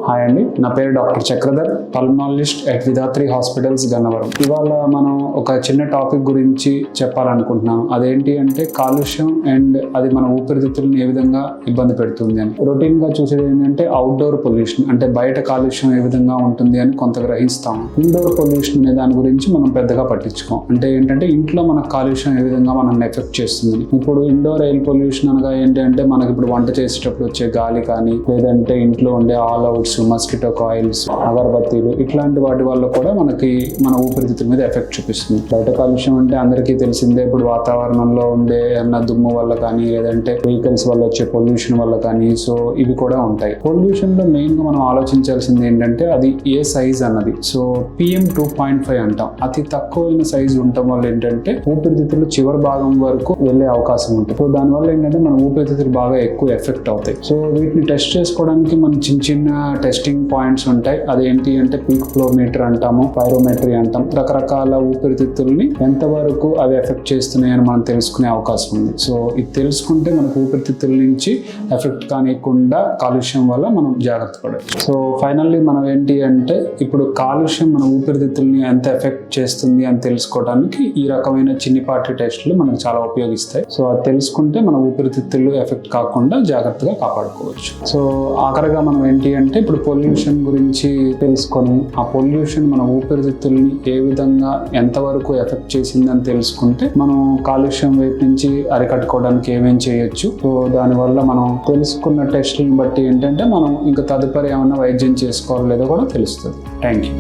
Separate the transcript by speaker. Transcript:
Speaker 1: Hi అండి, నా పేరు doctor Chakradhar, pulmonologist at Vidhatri hospitals Gannavaram. ఇవాళ మనం ఒక చిన్న టాపిక్ గురించి చెప్పాలనుకుంటున్నాం. అదేంటి అంటే కాలుష్యం అండ్ అది మన ఊపిరితిత్తులను ఏ విధంగా ఇబ్బంది పెడుతుంది అని. రొటీన్ గా చూసేది ఏంటంటే అవుట్డోర్ పొల్యూషన్, అంటే బయట కాలుష్యం ఏ విధంగా ఉంటుంది అని కొంత గ్రహిస్తాం. ఇండోర్ పొల్యూషన్ అనే దాని గురించి మనం పెద్దగా పట్టించుకోం. అంటే ఏంటంటే ఇంట్లో మన కాలుష్యం ఏ విధంగా మనల్ని ఎఫెక్ట్ చేస్తుంది. ఇప్పుడు ఇండోర్ ఎయిర్ పొల్యూషన్ అనగా ఏంటంటే మనకి ఇప్పుడు వంట చేసేటప్పుడు వచ్చే గాలి కానీ, లేదంటే ఇంట్లో ఉండే ఆల్ అవుట్స్, మస్కిటో కాయిల్స్, అగరబత్తీలు, ఇట్లాంటి వాటి వల్ల కూడా మనకి మన ఊపిరితిత్తుల మీద ఎఫెక్ట్ చూపిస్తుంది. బయట కాలుష్యం అంటే అందరికీ తెలిసిందే. ఇప్పుడు వాతావరణంలో ఉండే ఏమన్నా దుమ్ము వల్ల కానీ, లేదంటే వెహికల్స్ వల్ల వచ్చే పొల్యూషన్ వల్ల కానీ, సో ఇవి కూడా ఉంటాయి. పొల్యూషన్ లో మెయిన్ గా మనం ఆలోచించాల్సింది ఏంటంటే అది ఏ సైజ్ అన్నది. సో PM 2.5 అంటాం. అతి తక్కువైన సైజు ఉండటం వల్ల ఏంటంటే ఊపిరితిత్తులు చివరి భాగం వరకు వెళ్ళే అవకాశం ఉంటుంది. సో దానివల్ల ఏంటంటే మన ఊపిరితిత్తులు బాగా ఎక్కువ ఎఫెక్ట్ అవుతాయి. సో వీటిని టెస్ట్ చేసుకోవడానికి మనం చిన్న టెస్టింగ్ పాయింట్స్ ఉంటాయి. అదేంటి అంటే పీక్ ఫ్లో మీటర్ అంటాము, పైరోమెట్రీ అంటాం. రకరకాల ఊపిరితిత్తుల్ని ఎంతవరకు అవి ఎఫెక్ట్ చేస్తున్నాయని మనం తెలుసుకునే అవకాశం ఉంది. సో ఇది తెలుసుకుంటే మనకు ఊపిరితిత్తుల నుంచి ఎఫెక్ట్ కానికుండా కాలుష్యం వల్ల మనం జాగ్రత్త పడవచ్చు. సో ఫైనల్లీ మనం ఏంటి అంటే ఇప్పుడు కాలుష్యం మన ఊపిరితిత్తుల్ని ఎంత ఎఫెక్ట్ చేస్తుంది అని తెలుసుకోవడానికి ఈ రకమైన చిన్నిపాటి టెస్టులు మనకు చాలా ఉపయోగిస్తాయి. సో అది తెలుసుకుంటే మన ఊపిరితిత్తులు ఎఫెక్ట్ కాకుండా జాగ్రత్తగా కాపాడుకోవచ్చు. సో ఆఖరిగా మనం ఏంటి అంటే ఇప్పుడు పొల్యూషన్ గురించి తెలుసుకొని ఆ పొల్యూషన్ మన ఊపిరితిత్తుల్ని ఏ విధంగా ఎంతవరకు ఎఫెక్ట్ చేసిందని తెలుసుకుంటే మనం కాలుష్యం వైపు నుంచి అరికట్టుకోవడానికి ఏమేం చేయొచ్చు. సో దానివల్ల మనం తెలుసుకున్న టెస్టులను బట్టి ఏంటంటే మనం ఇంకా తదుపరి ఏమైనా వైద్యం చేసుకోవాలో లేదో కూడా తెలుస్తుంది. Thank you.